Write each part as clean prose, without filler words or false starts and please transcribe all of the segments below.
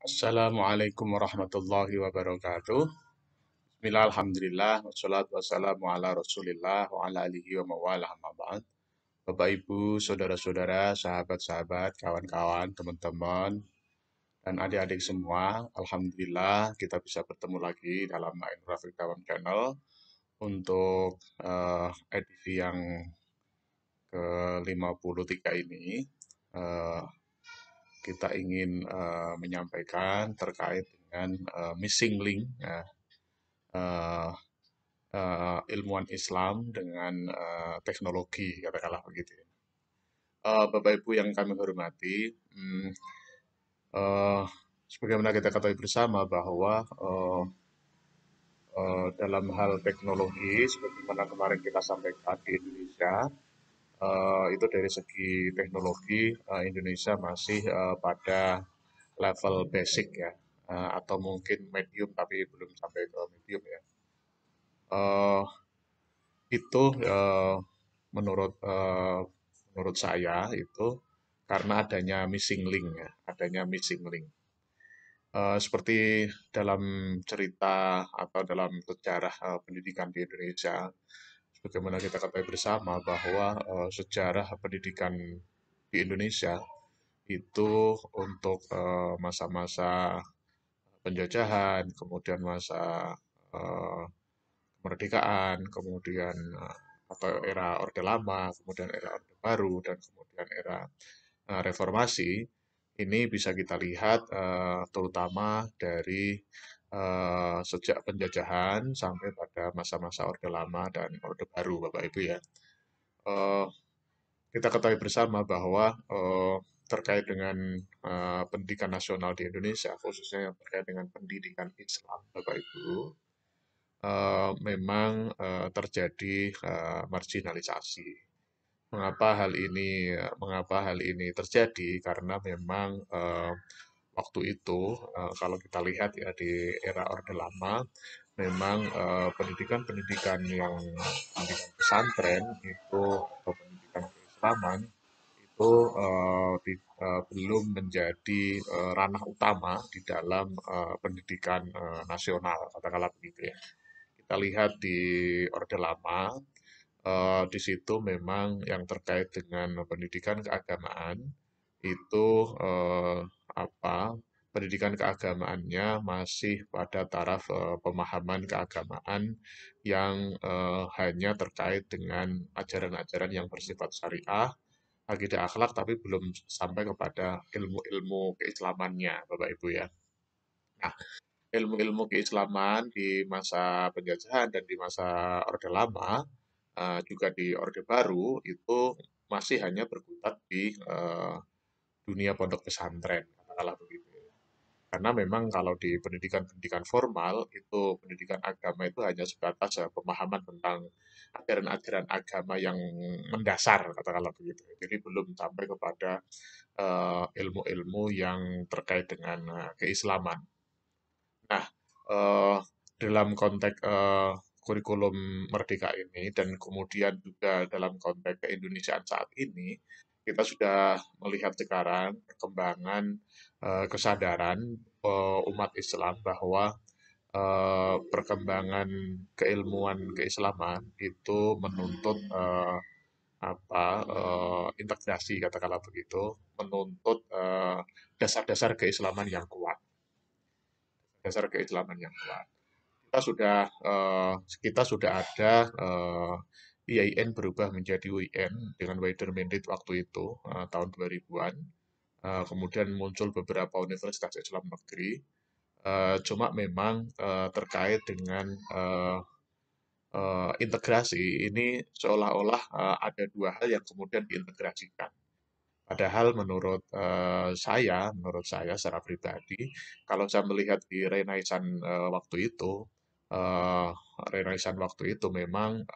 Assalamualaikum warahmatullahi wabarakatuh. Bismillah, alhamdulillah, wassalatu wassalamu ala rasulillah, wa ala alihi wa mawalah amma ba'd. Bapak Ibu, saudara-saudara, sahabat-sahabat, kawan-kawan, teman-teman, dan adik-adik semua, alhamdulillah kita bisa bertemu lagi dalam Nain Rafiq Dawam Channel untuk edisi yang ke-53 ini. Eh, kita ingin menyampaikan terkait dengan missing link, ya, eh, ilmuwan Islam dengan teknologi, katakanlah begitu. Bapak Ibu yang kami hormati, eh, sebagaimana kita ketahui bersama bahwa dalam hal teknologi, sebagaimana kemarin kita sampaikan di Indonesia, itu dari segi teknologi Indonesia masih pada level basic ya, atau mungkin medium tapi belum sampai ke medium ya. Eh, itu menurut menurut saya itu karena adanya missing link ya, adanya missing link. Seperti dalam cerita atau dalam sejarah pendidikan di Indonesia, sebagaimana kita ketahui bersama bahwa sejarah pendidikan di Indonesia itu untuk masa-masa penjajahan, kemudian masa eh, kemerdekaan, kemudian atau era Orde Lama, kemudian era Orde Baru, dan kemudian era reformasi, ini bisa kita lihat terutama dari sejak penjajahan sampai pada masa-masa Orde Lama dan Orde Baru, Bapak Ibu ya. Eh, kita ketahui bersama bahwa terkait dengan pendidikan nasional di Indonesia, khususnya yang terkait dengan pendidikan Islam, Bapak Ibu, memang terjadi marginalisasi. Mengapa hal ini terjadi? Karena memang waktu itu kalau kita lihat ya di era Orde Lama, memang pendidikan-pendidikan yang pendidikan pesantren itu atau pendidikan keislaman itu belum menjadi ranah utama di dalam pendidikan nasional, katakanlah begitu ya. Kita lihat di Orde Lama, di situ memang yang terkait dengan pendidikan keagamaan itu apa pendidikan keagamaannya masih pada taraf pemahaman keagamaan yang hanya terkait dengan ajaran-ajaran yang bersifat syariah, akidah akhlak, tapi belum sampai kepada ilmu-ilmu keislamannya, Bapak Ibu ya. Nah, ilmu-ilmu keislaman di masa penjajahan dan di masa Orde Lama, juga di Orde Baru, itu masih hanya berkutat di dunia pondok pesantren, katakanlah begitu ya. Karena memang kalau di pendidikan-pendidikan formal, itu pendidikan agama itu hanya sebatas pemahaman tentang ajaran-ajaran agama yang mendasar, katakanlah begitu. Jadi belum sampai kepada ilmu-ilmu yang terkait dengan keislaman. Nah, eh, dalam konteks kurikulum Merdeka ini dan kemudian juga dalam konteks keindonesiaan saat ini, kita sudah melihat sekarang perkembangan kesadaran umat Islam bahwa perkembangan keilmuan keislaman itu menuntut integrasi, katakanlah begitu, menuntut dasar-dasar keislaman yang kuat, dasar keislaman yang kuat. Kita sudah ada IAIN berubah menjadi UIN dengan wider mandate waktu itu tahun 2000-an. Kemudian muncul beberapa universitas Islam negeri. Cuma memang terkait dengan integrasi ini seolah-olah ada dua hal yang kemudian diintegrasikan. Padahal menurut saya secara pribadi, kalau saya melihat di eh, Renaissance waktu itu memang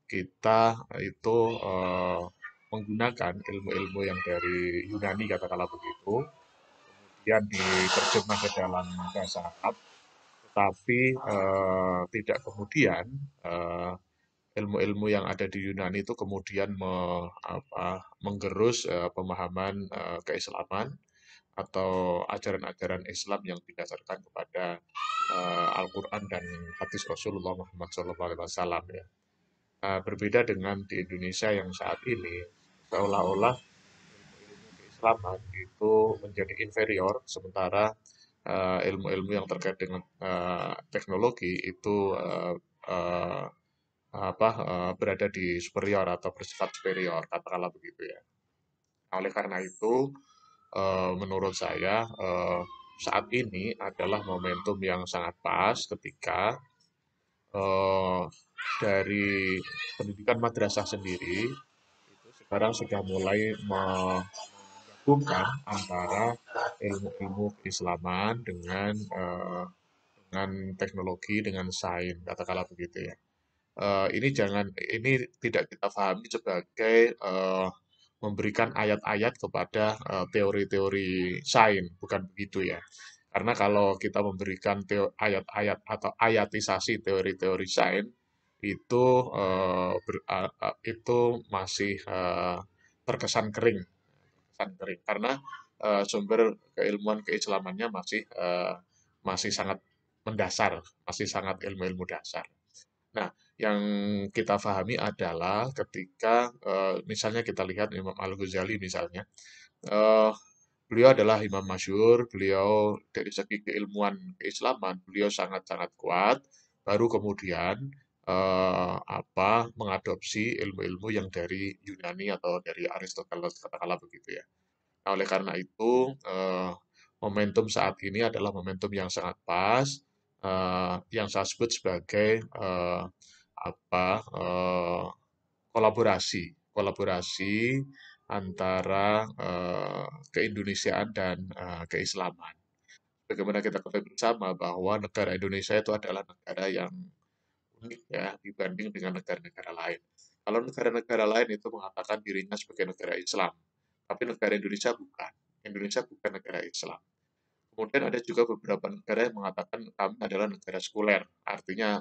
kita itu menggunakan ilmu-ilmu yang dari Yunani, katakanlah begitu, kemudian diterjemah ke dalam bahasa Arab, tetapi tidak kemudian eh, ilmu-ilmu yang ada di Yunani itu kemudian menggerus pemahaman keislaman atau ajaran-ajaran Islam yang didasarkan kepada Al-Quran dan hadis Rasulullah Muhammad SAW ya. Berbeda dengan di Indonesia yang saat ini seolah-olah keislaman itu menjadi inferior, sementara ilmu-ilmu yang terkait dengan teknologi itu eh, berada di superior atau bersifat superior, katakanlah begitu ya. Oleh karena itu, menurut saya saat ini adalah momentum yang sangat pas ketika eh, dari pendidikan madrasah sendiri itu sekarang sudah mulai menggabungkan antara ilmu-ilmu keislaman dengan teknologi, dengan sains, katakanlah begitu ya. Ini tidak kita pahami sebagai memberikan ayat-ayat kepada teori-teori sains, bukan begitu ya. Karena kalau kita memberikan ayat-ayat atau ayatisasi teori-teori sains itu itu masih terkesan kering, terkesan kering karena sumber keilmuan keislamannya masih sangat mendasar, masih sangat ilmu-ilmu dasar. Nah, yang kita pahami adalah ketika misalnya kita lihat Imam Al-Ghazali misalnya, eh, beliau adalah imam masyhur, beliau dari segi keilmuan keislaman, beliau sangat-sangat kuat, baru kemudian mengadopsi ilmu-ilmu yang dari Yunani atau dari Aristoteles katakanlah begitu ya. Nah, oleh karena itu, momentum saat ini adalah momentum yang sangat pas, yang saya sebut sebagai apa kolaborasi, kolaborasi antara keindonesiaan dan keislaman. Bagaimana kita ketahui bersama bahwa negara Indonesia itu adalah negara yang unik ya dibanding dengan negara-negara lain. Kalau negara-negara lain itu mengatakan dirinya sebagai negara Islam, tapi negara Indonesia bukan. Indonesia bukan negara Islam. Kemudian ada juga beberapa negara yang mengatakan kami adalah negara sekuler, artinya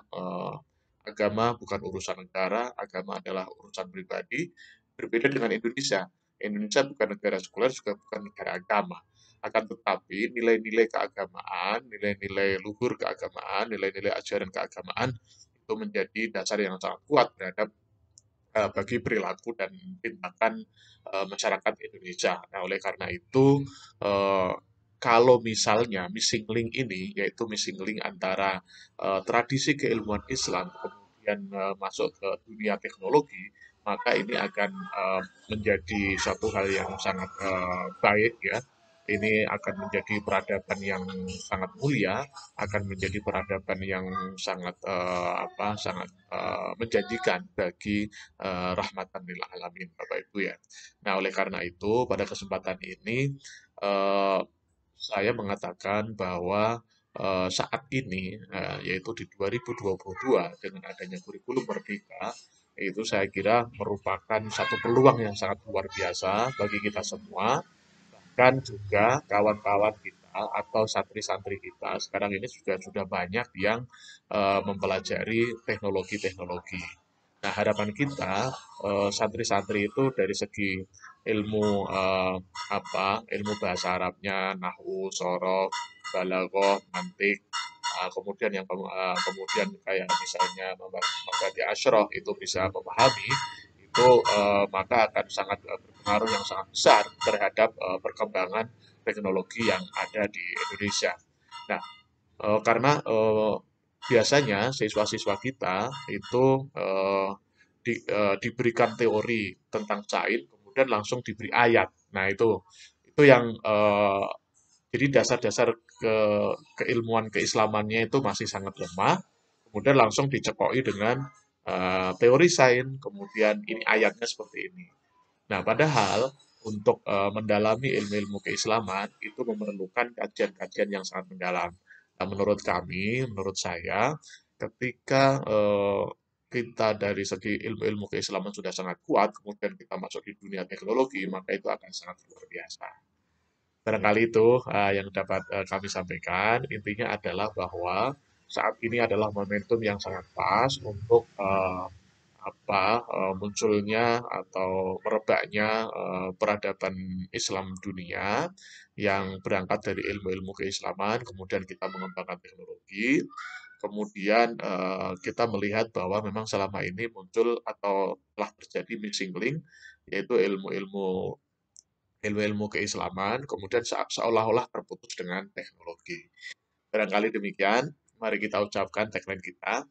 agama bukan urusan negara, agama adalah urusan pribadi. Berbeda dengan Indonesia. Indonesia bukan negara sekuler, juga bukan negara agama. Akan tetapi nilai-nilai keagamaan, nilai-nilai luhur keagamaan, nilai-nilai ajaran keagamaan itu menjadi dasar yang sangat kuat terhadap bagi perilaku dan tindakan masyarakat Indonesia. Nah, oleh karena itu, eh, kalau misalnya missing link ini, yaitu missing link antara tradisi keilmuan Islam kemudian masuk ke dunia teknologi, maka ini akan menjadi satu hal yang sangat baik ya. Ini akan menjadi peradaban yang sangat mulia, akan menjadi peradaban yang sangat sangat menjanjikan bagi rahmatan lil alamin Bapak Ibu ya. Nah, oleh karena itu pada kesempatan ini eh, saya mengatakan bahwa saat ini yaitu di 2022 dengan adanya kurikulum Merdeka itu saya kira merupakan satu peluang yang sangat luar biasa bagi kita semua dan juga kawan-kawan kita atau santri-santri kita sekarang ini sudah banyak yang mempelajari teknologi-teknologi. Nah, harapan kita santri-santri itu dari segi ilmu ilmu bahasa Arabnya, nahwu, sorof, balaghah, mantik, kemudian kemudian kayak misalnya membagi asyraf itu bisa memahami itu maka akan sangat berpengaruh yang sangat besar terhadap perkembangan teknologi yang ada di Indonesia. Nah, karena biasanya siswa-siswa kita itu diberikan teori tentang sains, kemudian langsung diberi ayat. Nah, itu yang jadi dasar-dasar ke keilmuan keislamannya itu masih sangat lemah, kemudian langsung dicekoi dengan teori sains, kemudian ini ayatnya seperti ini. Nah, padahal untuk mendalami ilmu-ilmu keislaman itu memerlukan kajian-kajian yang sangat mendalam. Nah, menurut kami, menurut saya, ketika kita dari segi ilmu-ilmu keislaman sudah sangat kuat, kemudian kita masuk di dunia teknologi, maka itu akan sangat luar biasa. Barangkali itu yang dapat kami sampaikan. Intinya adalah bahwa saat ini adalah momentum yang sangat pas untuk munculnya atau merebaknya peradaban Islam dunia yang berangkat dari ilmu-ilmu keislaman, kemudian kita mengembangkan teknologi, kemudian kita melihat bahwa memang selama ini muncul atau telah terjadi missing link, yaitu ilmu-ilmu keislaman, kemudian seolah-olah terputus dengan teknologi. Barangkali demikian, mari kita ucapkan tagline kita,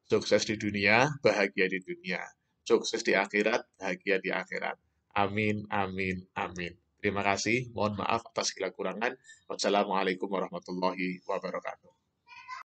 sukses di dunia, bahagia di dunia. Sukses di akhirat, bahagia di akhirat. Amin, amin, amin. Terima kasih. Mohon maaf atas segala kurangan. Wassalamualaikum warahmatullahi wabarakatuh.